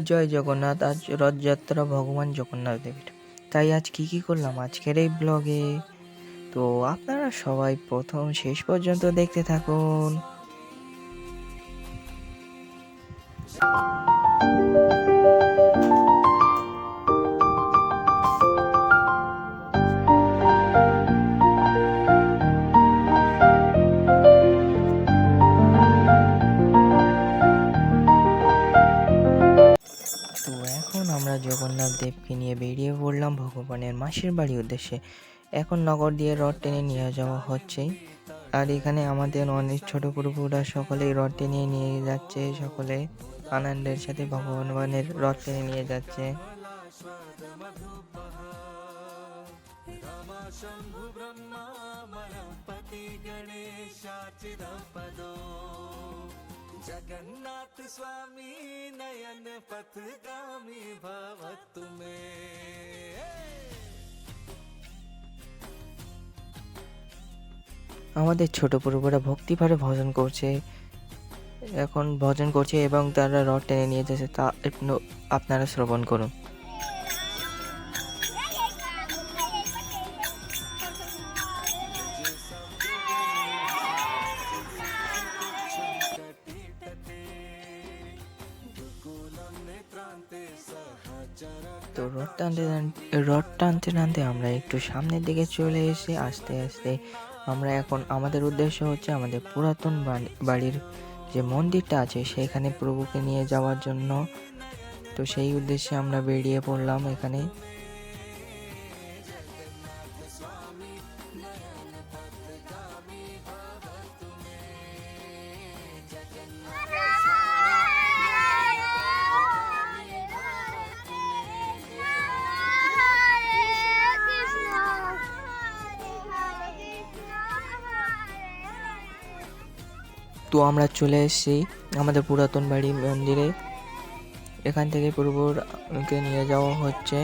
জয় জগন্নাথ। আজ রথযাত্রা ভগবান জগন্নাথ দেবের। তাই আজ কি করলাম আজকের এই ব্লগে, তো আপনারা সবাই প্রথম শেষ পর্যন্ত দেখতে থাকুন। তো এখন আমরা জগন্নাথ দেবকে নিয়ে বেরিয়ে পড়লাম ভগবানের মাসির বাড়ির উদ্দেশ্যে। এখন নগর দিয়ে রথ টেনে নিয়ে যাওয়া হচ্ছে, আর এখানে আমাদের অনেক ছোট প্রভুরা সকলেই রথ টেনে নিয়ে যাচ্ছে, সকলে আনন্দের সাথে ভগবানের রথ টেনে নিয়ে যাচ্ছে। जगन्नाथ स्वामी नयन पथगामी भव तुम्हें। আমাদের ছোট প্রভুরা ভক্তিভরে ভজন করছে, এখন ভজন করছে এবং তারা রথ টেনে নিয়ে যাচ্ছে, তা আপনারা শ্রবণ করুন। তো রথ টানতে টানতে আমরা একটু সামনের দিকে চলে এসে আস্তে আস্তে আমরা এখন আমাদের উদ্দেশ্য হচ্ছে আমাদের পুরাতন বাড়ির যে মন্দিরটা আছে সেখানে প্রভুকে নিয়ে যাওয়ার জন্য। তো সেই উদ্দেশ্যে আমরা বেরিয়ে পড়লাম এখানে। তো আমরা চলে এসেছি আমাদের পুরাতন বাড়ির মন্দিরে, এখান থেকে প্রভুকে নিয়ে যাওয়া হচ্ছে।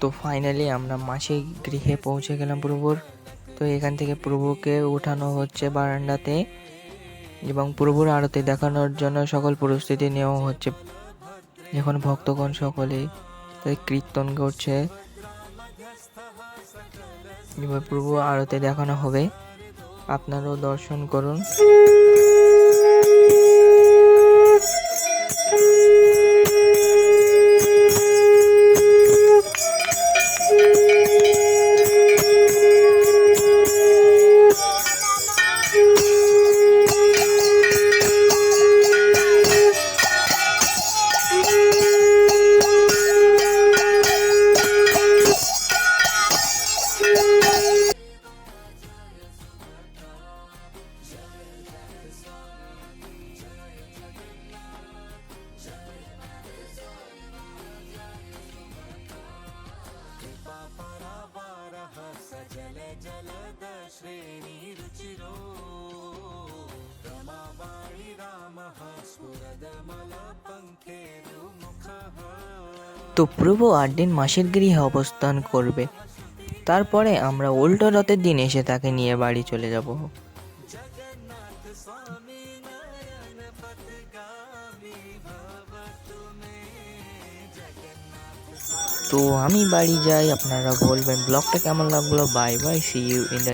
তো ফাইনালি আমরা মাসির গৃহে পৌঁছে গেলাম প্রভুর। তো এখান থেকে প্রভুকে উঠানো হচ্ছে বারান্দাতে এবং প্রভুর আরতি দেখানোর জন্য সকল পরিস্থিতি নেওয়া হচ্ছে। এখন ভক্তগণ সকলে কীর্তন করছে, এবার প্রভু আরতি দেখানো হবে, আপনারাও দর্শন করুন। তো প্রভু 8 দিন মাসির গৃহে অবস্থান করবে, তারপরে আমরা উল্টো রথের দিন এসে তাকে নিয়ে বাড়ি চলে যাব। তো আমি বাড়ি যাই, আপনারা বলবেন ব্লগটা কেমন লাগলো। Bye bye, see you in the